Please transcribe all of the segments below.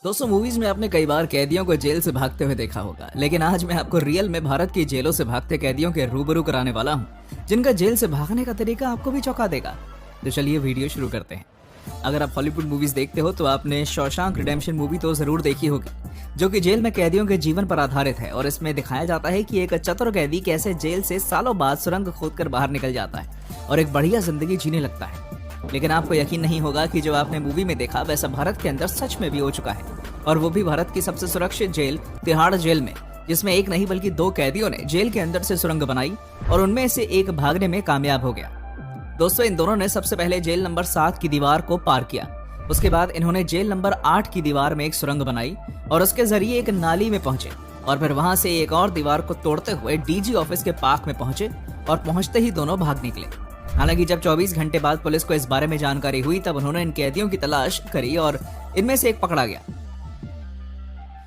दोस्तों, मूवीज में आपने कई बार कैदियों को जेल से भागते हुए देखा होगा, लेकिन आज मैं आपको रियल में भारत की जेलों से भागते कैदियों के रूबरू कराने वाला हूँ, जिनका जेल से भागने का तरीका आपको भी चौंका देगा। तो चलिए वीडियो शुरू करते हैं। अगर आप हॉलीवुड मूवीज देखते हो तो आपने शॉशैंक रिडेम्पशन मूवी तो जरूर देखी होगी, जो कि जेल में कैदियों के जीवन पर आधारित है। और इसमें दिखाया जाता है कि एक चतुर कैदी कैसे जेल से सालों बाद सुरंग खोदकर बाहर निकल जाता है और एक बढ़िया जिंदगी जीने लगता है। लेकिन आपको यकीन नहीं होगा कि जो आपने मूवी में देखा वैसा भारत के अंदर सच में भी हो चुका है, और वो भी भारत की सबसे सुरक्षित जेल तिहाड़ जेल में, जिसमें एक नहीं बल्कि दो कैदियों ने जेल के अंदर से सुरंग बनाई और उनमें से एक भागने में कामयाब हो गया। दोस्तों, इन दोनों ने सबसे पहले जेल नंबर 7 की दीवार को पार किया। उसके बाद इन्होंने जेल नंबर 8 की दीवार में एक सुरंग बनाई और उसके जरिए एक नाली में पहुंचे, और फिर वहां से एक और दीवार को तोड़ते हुए डीजी ऑफिस के पार्क में पहुंचे, और पहुंचते ही दोनों भाग निकले। हालांकि जब 24 घंटे बाद पुलिस को इस बारे में जानकारी हुई, तब उन्होंने इन कैदियों की तलाश करी और इनमें से एक पकड़ा गया।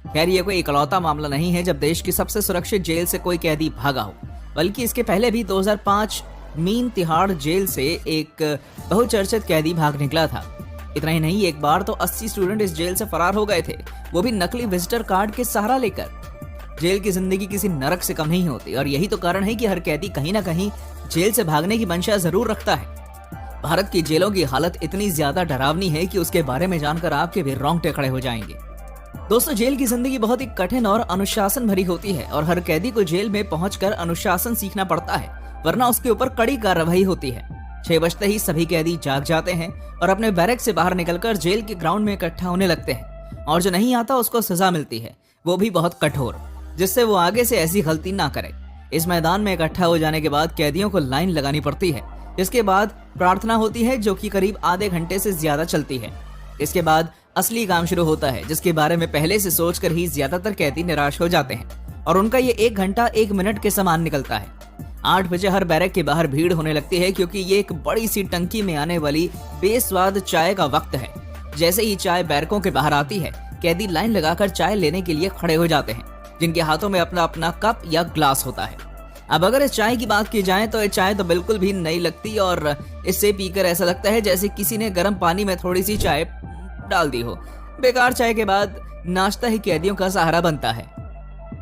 खैर, ये कोई इकलौता मामला नहीं है जब देश की सबसे सुरक्षित जेल से कोई कैदी भागा हो, बल्कि इसके पहले भी 2005 मीन तिहाड़ जेल से एक बहुचर्चित कैदी भाग निकला था। इतना ही नहीं, एक बार तो 80 स्टूडेंट इस जेल से फरार हो गए थे, वो भी नकली विजिटर कार्ड के सहारा लेकर। जेल की जिंदगी किसी नरक से कम नहीं होती, और यही तो कारण है कि हर कैदी कहीं ना कहीं जेल से भागने की मंशा जरूर रखता है। भारत की जेलों की हालत इतनी ज्यादा डरावनी है कि उसके बारे में जानकर आपके भी रोंगटे खड़े हो जाएंगे। दोस्तों, जेल की जिंदगी बहुत ही कठिन और अनुशासन भरी होती है, और हर कैदी को जेल में पहुंचकर अनुशासन सीखना पड़ता है, वरना उसके ऊपर कड़ी कार्रवाई होती है। 6 बजते ही सभी कैदी जाग जाते हैं और अपने बैरक से बाहर निकलकर जेल के ग्राउंड में इकट्ठा होने लगते हैं, और जो नहीं आता उसको सजा मिलती है, वो भी बहुत कठोर, जिससे वो आगे से ऐसी गलती ना करे। इस मैदान में इकट्ठा हो जाने के बाद कैदियों को लाइन लगानी पड़ती है। इसके बाद प्रार्थना होती है, जो कि करीब आधे घंटे से ज्यादा चलती है। इसके बाद असली काम शुरू होता है, जिसके बारे में पहले से सोचकर ही ज्यादातर कैदी निराश हो जाते हैं, और उनका ये 1 घंटा 1 मिनट के समान निकलता है। 8 बजे हर बैरक के बाहर भीड़ होने लगती है, क्योंकि ये एक बड़ी सी टंकी में आने वाली बेस्वाद चाय का वक्त है। जैसे ही चाय बैरकों के बाहर आती है, कैदी लाइन लगाकर चाय लेने के लिए खड़े हो जाते हैं, जिनके हाथों में अपना अपना कप या ग्लास होता है। अब अगर इस चाय की बात की जाए तो ये चाय तो बिल्कुल भी नहीं लगती, और इससे पीकर ऐसा लगता है जैसे किसी ने गर्म पानी में थोड़ी सी चाय डाल दी हो। बेकार चाय के बाद नाश्ता ही कैदियों का सहारा बनता है।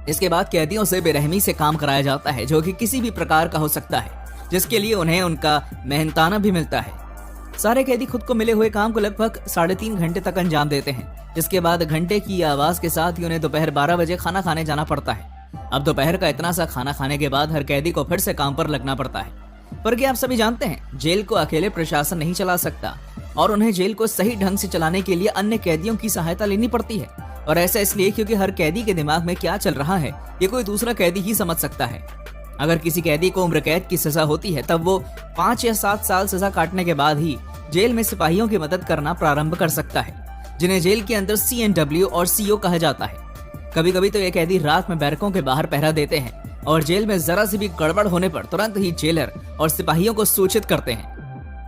इसके बाद कैदियों से बेरहमी से काम कराया जाता है, जो कि किसी भी प्रकार का हो सकता है, जिसके लिए उन्हें उनका मेहनताना भी मिलता है। सारे कैदी खुद को मिले हुए काम को लगभग 3.5 घंटे तक अंजाम देते हैं, जिसके बाद घंटे की आवाज के साथ ही उन्हें दोपहर 12 बजे खाना खाने जाना पड़ता है। अब दोपहर का इतना सा खाना खाने के बाद हर कैदी को फिर से काम पर लगना पड़ता है। पर क्या आप सभी जानते हैं, जेल को अकेले प्रशासन नहीं चला सकता, और उन्हें जेल को सही ढंग से चलाने के लिए अन्य कैदियों की सहायता लेनी पड़ती है। और ऐसा इसलिए क्योंकि हर कैदी के दिमाग में क्या चल रहा है, ये कोई दूसरा कैदी ही समझ सकता है। अगर किसी कैदी को उम्र कैद की सजा होती है, तब वो 5 या 7 साल सजा काटने के बाद ही जेल में सिपाहियों की मदद करना प्रारंभ कर सकता है, जिन्हें जेल के अंदर CNW और CO कहा जाता है। कभी कभी तो ये कैदी रात में बैरकों के बाहर पहरा देते हैं, और जेल में जरा सी भी गड़बड़ होने पर तुरंत ही जेलर और सिपाहियों को सूचित करते हैं।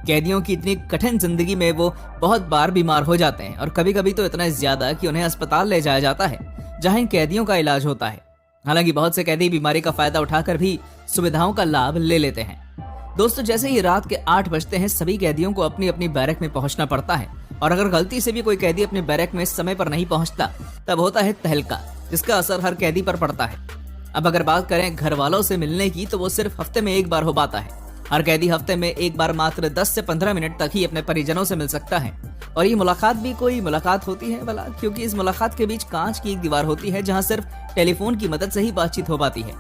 कैदियों की इतनी कठिन जिंदगी में वो बहुत बार बीमार हो जाते हैं, और कभी कभी तो इतना ज्यादा कि उन्हें अस्पताल ले जाया जाता है, जहां इन कैदियों का इलाज होता है। हालांकि बहुत से कैदी बीमारी का फायदा उठाकर भी सुविधाओं का लाभ ले लेते हैं। दोस्तों, जैसे ही रात के 8 बजते हैं, सभी कैदियों को अपनी अपनी बैरक में पहुंचना पड़ता है, और अगर गलती से भी कोई कैदी अपने बैरक में समय पर नहीं पहुंचता, तब होता है तहलका, जिसका असर हर कैदी पर पड़ता है। अब अगर बात करें घर वालों से मिलने की, तो वो सिर्फ हफ्ते में 1 बार हो पाता है। हर कैदी हफ्ते में 1 बार मात्र 10 से 15 मिनट तक ही अपने परिजनों से मिल सकता है, और ये मुलाकात भी कोई मुलाकात होती है भला, क्योंकि इस मुलाकात के बीच कांच की एक दीवार होती है, जहां सिर्फ टेलीफोन की मदद से ही बातचीत हो पाती है।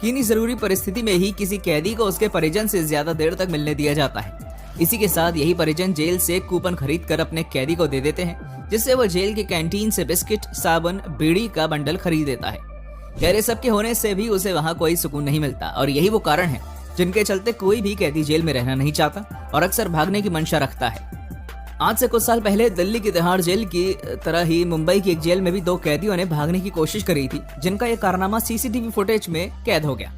किन्हीं जरूरी परिस्थिति में ही किसी कैदी को उसके परिजन से ज्यादा देर तक मिलने दिया जाता है। इसी के साथ यही परिजन जेल से कूपन खरीद कर अपने कैदी को दे देते हैं, जिससे वो जेल के कैंटीन से बिस्किट, साबुन, बीड़ी का बंडल खरीद देता है। खैर, सबके होने से भी उसे वहाँ कोई सुकून नहीं मिलता, और यही वो कारण है जिनके चलते कोई भी कैदी जेल में रहना नहीं चाहता और अक्सर भागने की मंशा रखता है। आज से कुछ साल पहले दिल्ली की तिहाड़ जेल की तरह ही मुंबई की एक जेल में भी 2 कैदियों ने भागने की कोशिश करी थी, जिनका ये कारनामा CCTV फुटेज में कैद हो गया।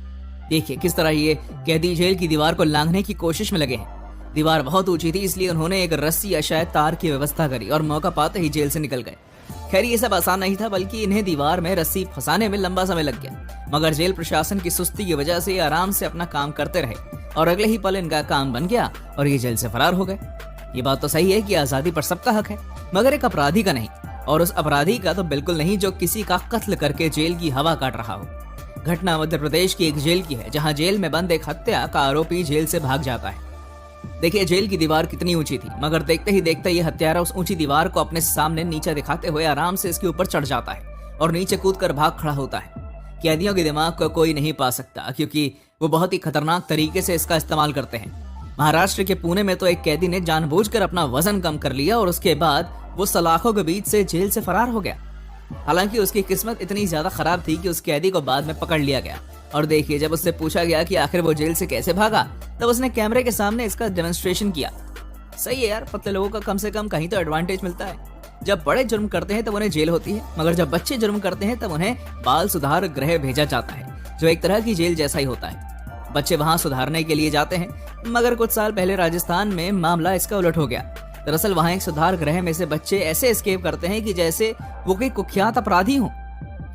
देखिए किस तरह ये कैदी जेल की दीवार को लांघने की कोशिश में लगे हैं। दीवार बहुत ऊंची थी, इसलिए उन्होंने एक रस्सी या शायद तार की व्यवस्था करी और मौका पाते ही जेल से निकल गए। खैर, ये सब आसान नहीं था, बल्कि इन्हें दीवार में रस्सी फंसाने में लंबा समय लग गया, मगर जेल प्रशासन की सुस्ती की वजह से आराम से अपना काम करते रहे, और अगले ही पल इनका काम बन गया और ये जेल से फरार हो गए। ये बात तो सही है कि आजादी पर सबका हक है, मगर एक अपराधी का नहीं। और उस अपराधी का तो बिल्कुल नहीं जो किसी का कत्ल करके जेल की हवा काट रहा हो। घटना मध्य प्रदेश की एक जेल की है, जहां जेल में बंद एक हत्या का आरोपी जेल से भाग जाता है। देखिए जेल की दीवार कितनी ऊंची थी, मगर देखते ही देखते ये हत्यारा उस ऊंची दीवार को अपने सामने नीचे दिखाते हुए आराम से इसके ऊपर चढ़ जाता है और नीचे कूदकर भाग खड़ा होता है। कैदियों के दिमाग को कोई नहीं पा सकता, क्योंकि वो बहुत ही खतरनाक तरीके से इसका इस्तेमाल करते हैं। महाराष्ट्र के पुणे में तो एक कैदी ने जानबूझकर अपना वजन कम कर लिया और उसके बाद वो सलाखों के बीच से जेल से फरार हो गया। हालांकि उसकी किस्मत इतनी ज्यादा खराब थी कि उस कैदी को बाद में पकड़ लिया गया। और देखिए जब उससे पूछा गया कि आखिर वो जेल से कैसे भागा, तब उसने कैमरे के सामने इसका डेमोन्स्ट्रेशन किया। सही है यार, पतले लोगों का कम से कम कहीं तो एडवांटेज मिलता है। जब बड़े जुर्म करते हैं तब उन्हें जेल होती है, मगर जब बच्चे जुर्म करते हैं तब उन्हें बाल सुधार गृह भेजा जाता है, जो एक तरह की जेल जैसा ही होता है। बच्चे वहां सुधारने के लिए जाते हैं, मगर कुछ साल पहले राजस्थान में मामला इसका उलट हो गया। दरअसल वहां एक सुधार गृह में से बच्चे ऐसे एस्केप करते हैं कि जैसे वो कोई कुख्यात अपराधी हों।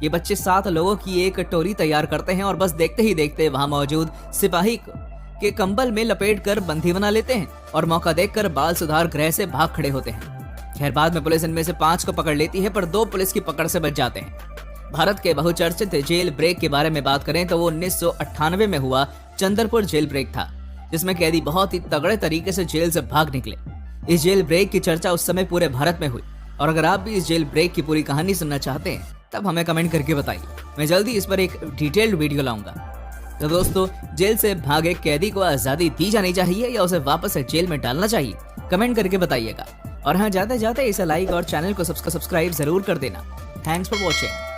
ये बच्चे 7 लोगों की एक टोली तैयार करते हैं और बस देखते ही देखते वहां मौजूद सिपाही के कंबल में लपेट कर बंदी बना लेते हैं और मौका देखकर बाल सुधार गृह से भाग खड़े होते हैं। खैर बाद में पुलिस इनमें से 5 को पकड़ लेती है, पर 2 पुलिस की पकड़ से बच जाते हैं। भारत के बहुचर्चित जेल ब्रेक के बारे में बात करें तो वो 1998 में हुआ चंद्रपुर जेल ब्रेक था, जिसमें कैदी बहुत ही तगड़े तरीके से जेल से भाग निकले। इस जेल ब्रेक की चर्चा उस समय पूरे भारत में हुई, और अगर आप भी इस जेल ब्रेक की पूरी कहानी सुनना चाहते हैं तब हमें कमेंट करके बताइए। मैं जल्दी इस पर एक डिटेल्ड वीडियो लाऊंगा। तो दोस्तों, जेल से भागे कैदी को आजादी दी जानी चाहिए या उसे वापस जेल में डालना चाहिए, कमेंट करके बताइएगा। और हाँ, जाते जाते इसे लाइक और चैनल को सब्सक्राइब जरूर कर देना। Thanks for watching.